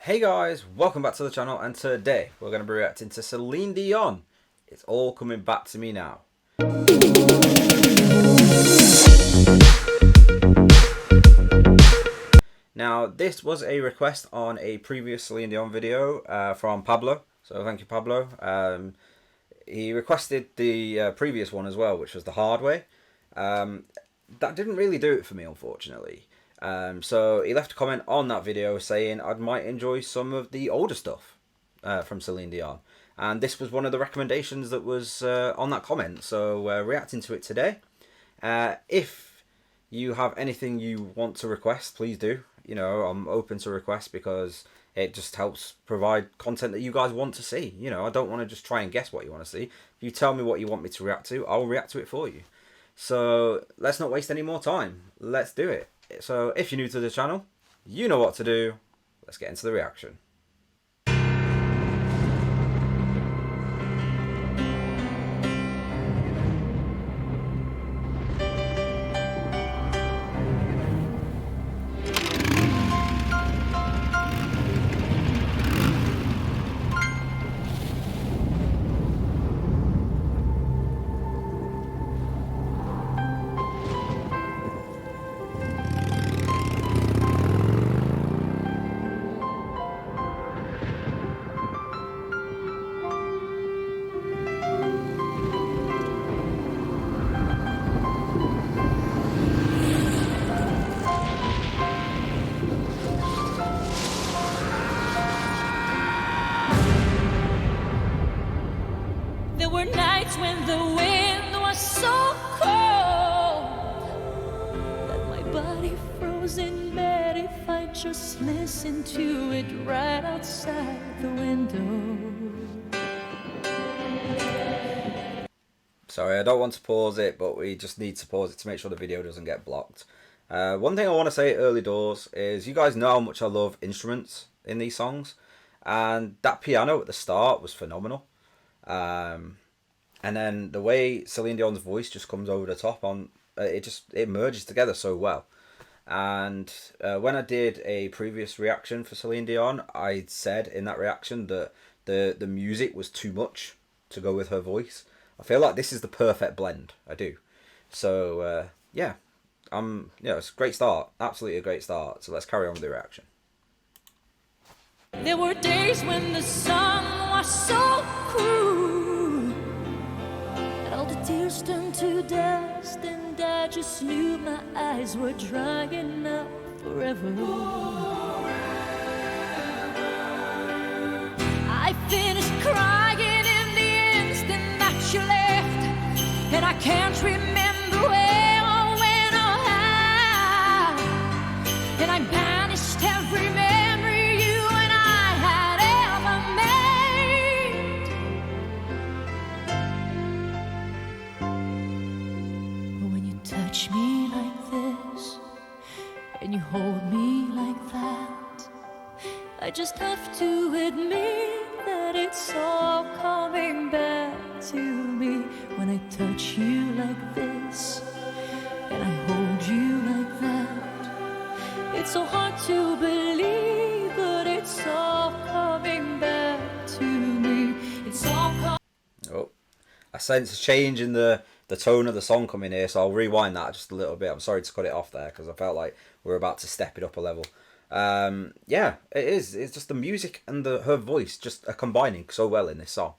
Hey guys, welcome back to the channel, and today we're going to be reacting to Celine Dion. It's all coming back to me now. Now, this was a request on a previous Celine Dion video from Pablo, so thank you, Pablo. He requested the previous one as well, which was The Hard Way. That didn't really do it for me, unfortunately. So he left a comment on that video saying I might enjoy some of the older stuff from Celine Dion. And this was one of the recommendations that was on that comment. So we're reacting to it today. If you have anything you want to request, please do. You know, I'm open to requests because it just helps provide content that you guys want to see. You know, I don't want to just try and guess what you want to see. If you tell me what you want me to react to, I'll react to it for you. So let's not waste any more time. Let's do it. So if you're new to the channel, you know what to do. Let's get into the reaction. There were nights when the wind was so cold that my body froze in bed if I just listened to it right outside the window. Sorry, I don't want to pause it, but we just need to pause it to make sure the video doesn't get blocked. One thing I want to say early doors is you guys know how much I love instruments in these songs, and that piano at the start was phenomenal. And then the way Celine Dion's voice just comes over the top on it merges together so well. And when I did a previous reaction for Celine Dion, I said in that reaction that the music was too much to go with her voice. I feel like this is the perfect blend. I do. So yeah, it's a great start, absolutely a great start. So let's carry on with the reaction. There were days when the sun was so cruel that all the tears turned to dust, and I just knew my eyes were drying up forever. I finished crying in the instant that you left, and I can't remember where or when or how, and I banished every memory you and I had ever made. But when you touch me like this and you hold me like that, I just have to admit that it's all coming back to me. When I touch you like this and I hold you like that, it's so hard to believe, but it's all coming back to me. It's all coming. Oh, I sense a change in the tone of the song coming here, so I'll rewind that just a little bit. I'm sorry to cut it off there because I felt like we were about to step it up a level. Yeah, it is. It's just the music and her voice just are combining so well in this song.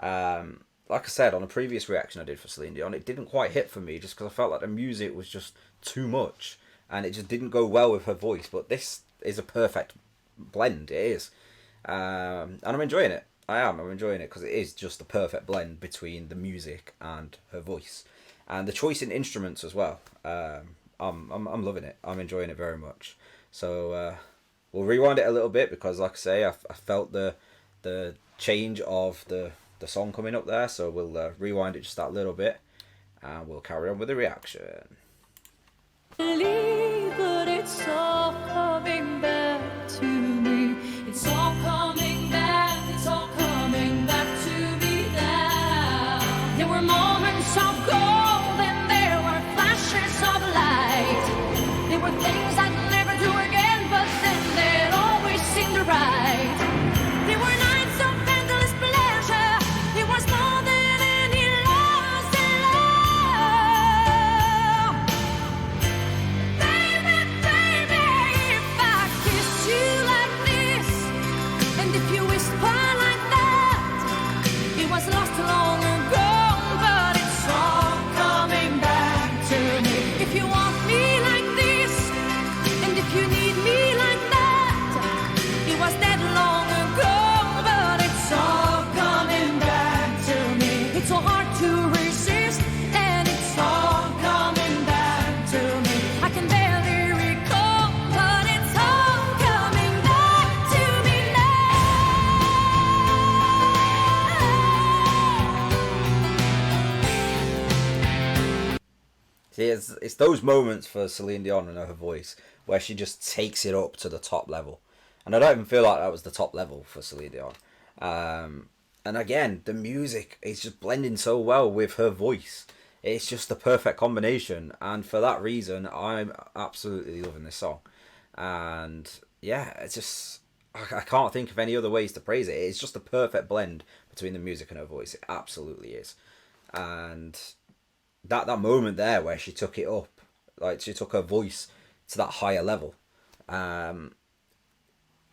Like I said on a previous reaction I did for Celine Dion, it didn't quite hit for me just because I felt like the music was just too much and it just didn't go well with her voice. But this is a perfect blend. It is, and I'm enjoying it. I'm enjoying it because it is just the perfect blend between the music and her voice, and the choice in instruments as well. I'm loving it. I'm enjoying it very much. So we'll rewind it a little bit because, like I say, I felt the change of the song coming up there. So we'll rewind it just that little bit, and we'll carry on with the reaction. But it's all coming back to me. It's all coming back. It's all coming back to me now. There were moments of gold and there were flashes of light. There were things I'd never do again, but then they'd always seem to rise. It's those moments for Celine Dion and her voice where she just takes it up to the top level. And I don't even feel like that was the top level for Celine Dion. And again, the music is just blending so well with her voice. It's just the perfect combination. And for that reason, I'm absolutely loving this song. And yeah, it's just... I can't think of any other ways to praise it. It's just a perfect blend between the music and her voice. It absolutely is. And that moment there where she took it up, like she took her voice to that higher level.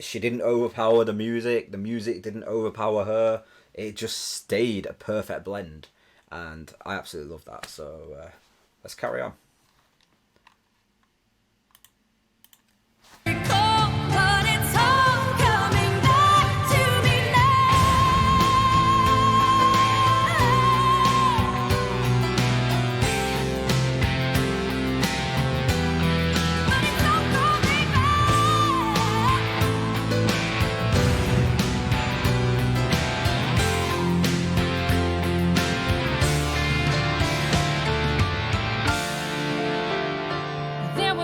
She didn't overpower the music didn't overpower her. It just stayed a perfect blend, and I absolutely love that. So let's carry on.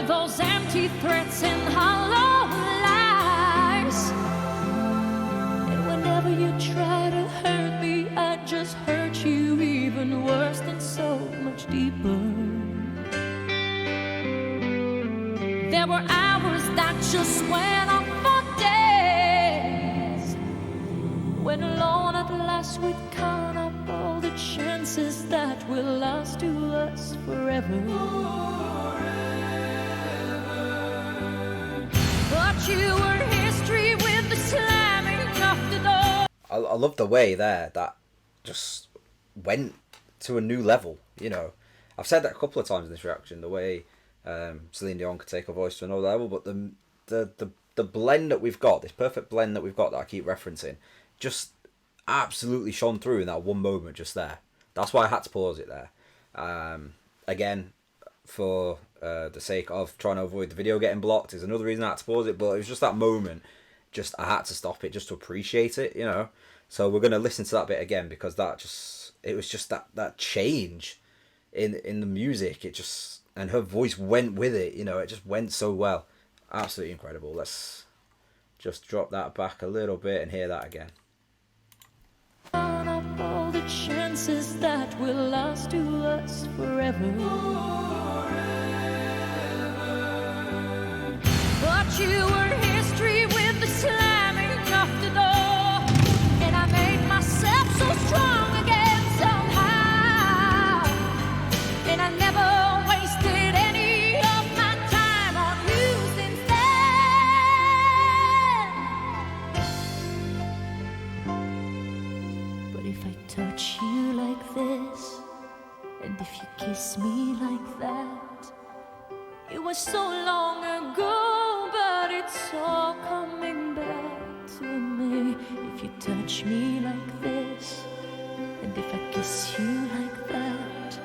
Those empty threats and hollow lies, and whenever you try to hurt me, I just hurt you even worse and so much deeper. There were hours that just went on for days, when alone at last we'd count up all the chances that will last to us forever. But you were history with the slamming of the door. I love the way there that just went to a new level. You know, I've said that a couple of times in this reaction. The way Celine Dion could take her voice to another level, but the blend that we've got, this perfect blend that we've got that I keep referencing, just absolutely shone through in that one moment just there. That's why I had to pause it there. Again, for the sake of trying to avoid the video getting blocked is another reason I had to pause it, but it was just that moment, just I had to stop it just to appreciate it, you know. So we're going to listen to that bit again, because it was just that change in the music. It just, and her voice went with it, you know. It just went so well. Absolutely incredible. Let's just drop that back a little bit and hear that again. Up all the chances that will last to us forever. But you were history with the slamming of the door, and I made myself so strong again somehow, and I never wasted any of my time on you since then. But if I touch you like this, and if you kiss me like that, it was so long ago, but it's all coming back to me. If you touch me like this, and if I kiss you like that,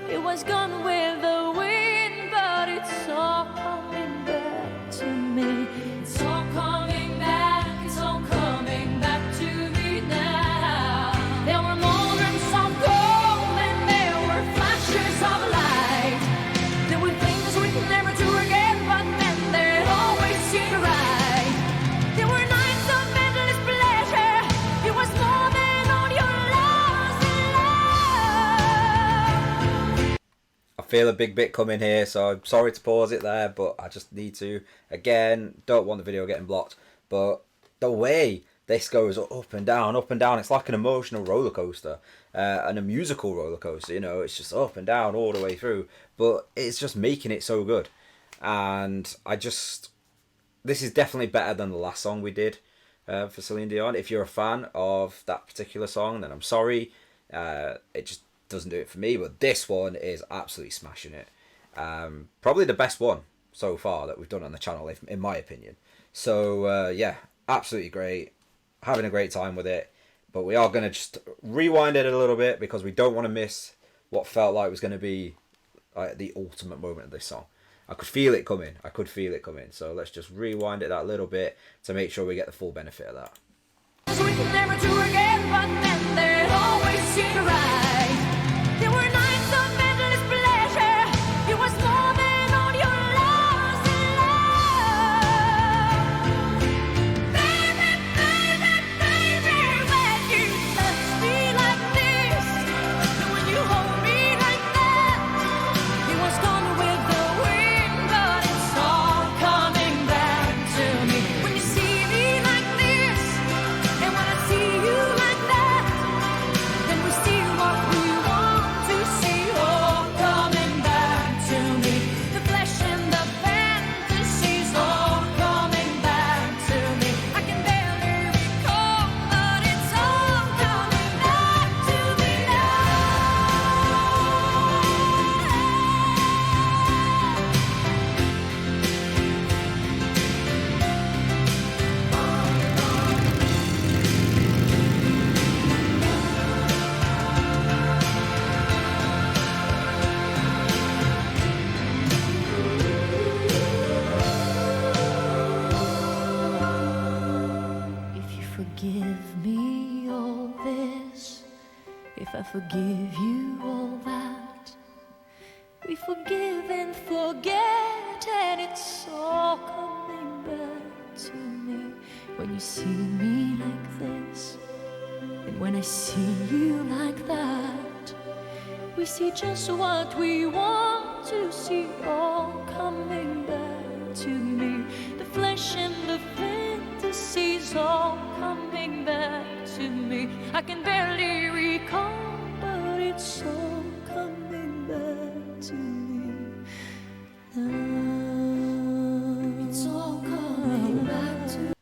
it was gone with the wind, but it's all coming back to me. It's all coming back, it's all coming back to me now. There were moments of gold and there were flashes of light. There were things we'd never do again, but then they'd always seem right. There were nights of endless pleasure. It was more than all your loves in love. I feel a big bit coming here, so I'm sorry to pause it there, but I just need to. Again, don't want the video getting blocked, but the way this goes up and down, it's like an emotional roller coaster, and a musical roller coaster, you know. It's just up and down all the way through, but it's just making it so good. And this is definitely better than the last song we did for Celine Dion. If you're a fan of that particular song, then I'm sorry, it just doesn't do it for me, but this one is absolutely smashing it. Probably the best one so far that we've done on the channel, in my opinion. So yeah, absolutely great, having a great time with it. But we are going to just rewind it a little bit, because we don't want to miss what felt like was going to be the ultimate moment of this song. I could feel it coming. So let's just rewind it that little bit to make sure we get the full benefit of that. We could never do again, but then they'd always seem right. There were nights of endless pleasure. forgive me all this, if I forgive you all that, we forgive and forget, and it's all coming back to me. When you see me like this, and when I see you like that, we see just what we want to see, all coming back to me. The flesh and the fantasies all coming back to me. I can barely recall, but it's all coming back to me. It's all coming back to me.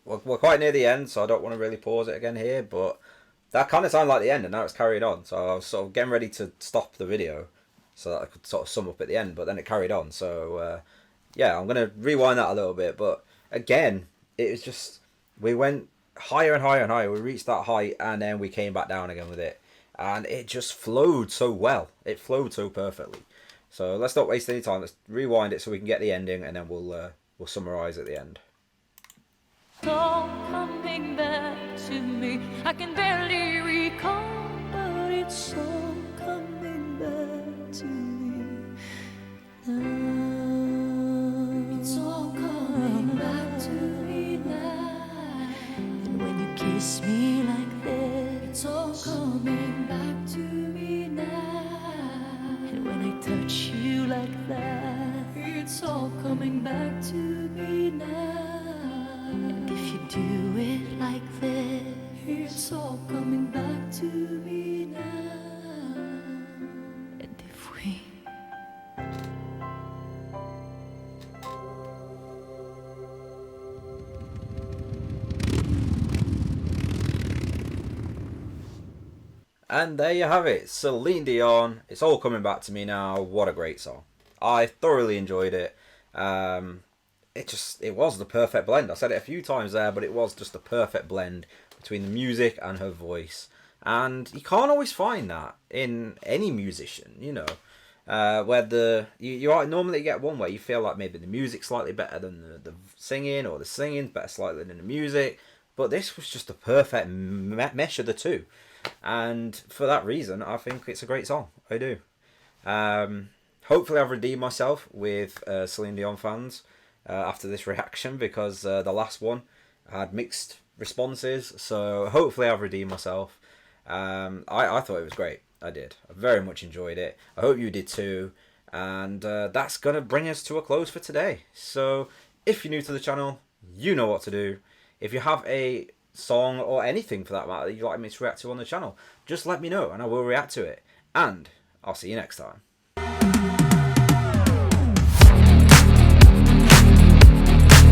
We're quite near the end, so I don't want to really pause it again here, but that kind of sounded like the end, and now it's carried on. So I was sort of getting ready to stop the video so that I could sort of sum up at the end, but then it carried on. So yeah, I'm going to rewind that a little bit. But again, it was just, we went higher and higher and higher. We reached that height, and then we came back down again with it. And it just flowed so well. It flowed so perfectly. So let's not waste any time. Let's rewind it so we can get the ending, and then we'll summarise at the end. All coming back to me. I can barely recall, but it's all coming back to me. It's all coming back to me now. And when you kiss me like this, it's all coming back to me now. And when I touch you like that, it's all coming back to me now. And if you do it like this, it's all coming back to me now. And if we And there you have it, Celine Dion. It's all coming back to me now. What a great song. I thoroughly enjoyed it. It was the perfect blend. I said it a few times there, but it was just the perfect blend between the music and her voice. And you can't always find that in any musician, you know. Where you normally get one where you feel like maybe the music's slightly better than the singing, or the singing's better slightly than the music. But this was just a perfect mesh of the two. And for that reason, I think it's a great song. I do. Hopefully I've redeemed myself with Celine Dion fans after this reaction, because the last one had mixed responses. So hopefully I've redeemed myself. I thought it was great. I did. I very much enjoyed it. I hope you did too. And that's going to bring us to a close for today. So if you're new to the channel, you know what to do. If you have a song or anything for that matter that you'd like me to react to on the channel, just let me know and I will react to it. And I'll see you next time.